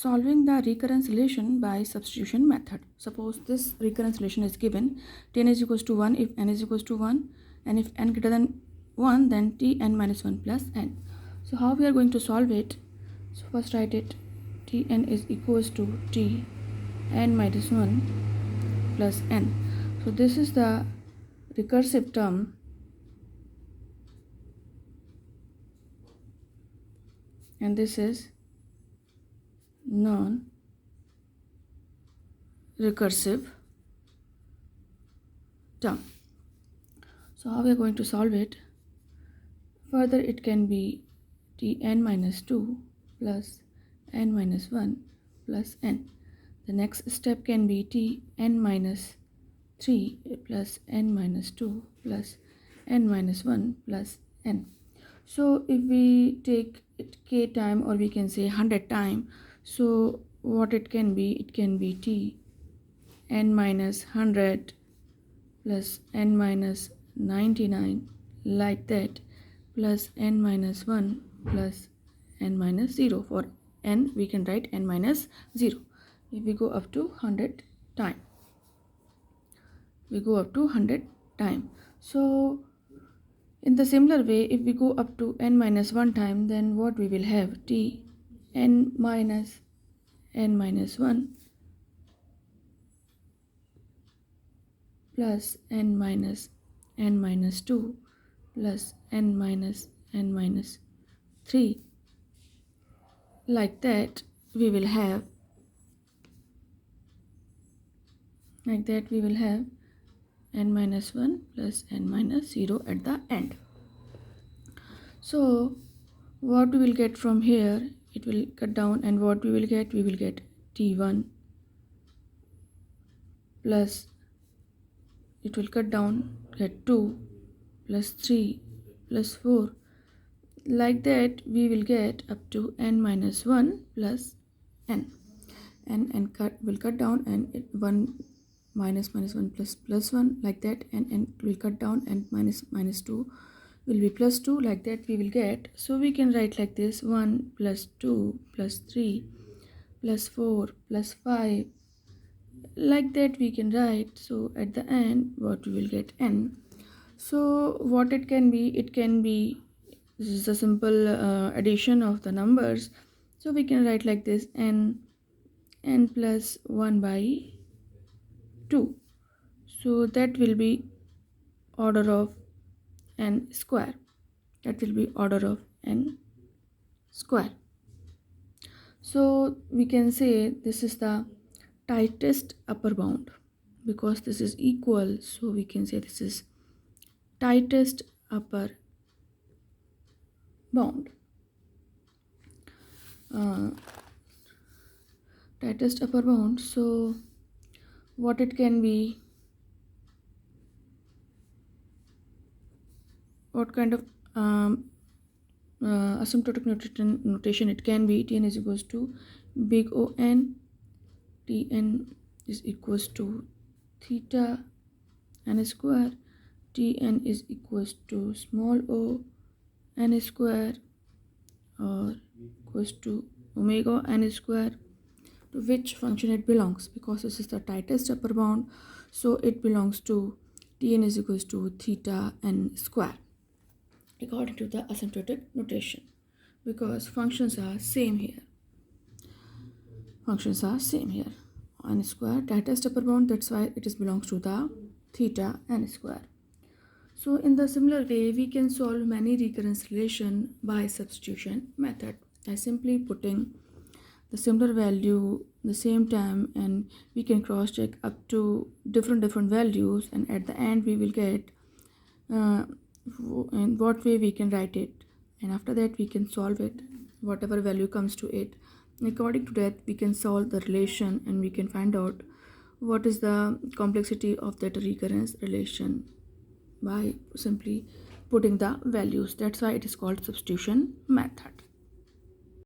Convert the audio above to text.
Solving the recurrence relation by substitution method. Suppose this recurrence relation is given, Tn is equals to 1 if n is equals to 1, and if n greater than 1 then Tn minus 1 plus n. So how we are going to solve it? So first write it, Tn is equals to Tn minus 1 plus n. So this is the recursive term, and this is non-recursive term. So how we are going to solve it? Further it can be Tn minus 2 plus n minus 1 plus n. The next step can be Tn minus 3 plus n minus 2 plus n minus 1 plus n. So if we take it k time, or we can say 100 time, so what it can be T n minus 100 plus n minus 99, like that, plus n minus 1 plus n minus 0. For n we can write n minus 0. If we go up to 100 time, so in the similar way, if we go up to n minus 1 time, then what we will have? T n minus 1 plus n minus 2 plus n minus 3. Like that we will have n minus 1 plus n minus 0 at the end. So what we will get from here, it will cut down, and what we will get T1 plus, it will cut down, get 2 plus 3 plus 4. Like that we will get up to n minus 1 plus n. And will cut down, and 1 minus 1 plus 1, like that, and will cut down, and minus 2 will be plus 2, like that we will get. So we can write like this: 1 plus 2 plus 3 plus 4 plus 5, like that we can write. So at the end what we will get, n. So what it can be, this is a simple addition of the numbers, so we can write like this: n plus 1 by 2. So that will be order of n square. So we can say this is the tightest upper bound, because this is equal, so we can say this is tightest upper bound. So what it can be, what kind of asymptotic notation it can be: Tn is equals to big O n, Tn is equals to theta n square, Tn is equals to small o n square, or equals to omega n square. To which function it belongs? Because this is the tightest upper bound, so it belongs to Tn is equals to theta n square, according to the asymptotic notation, because functions are same here. N square, tightest upper bound, that's why it belongs to the theta n square. So in the similar way, we can solve many recurrence relation by substitution method by simply putting the similar value the same time, and we can cross check up to different values, and at the end we will get in what way we can write it, and after that we can solve it, whatever value comes to it. According to that we can solve the relation, and we can find out what is the complexity of that recurrence relation by simply putting the values. That's why it is called substitution method.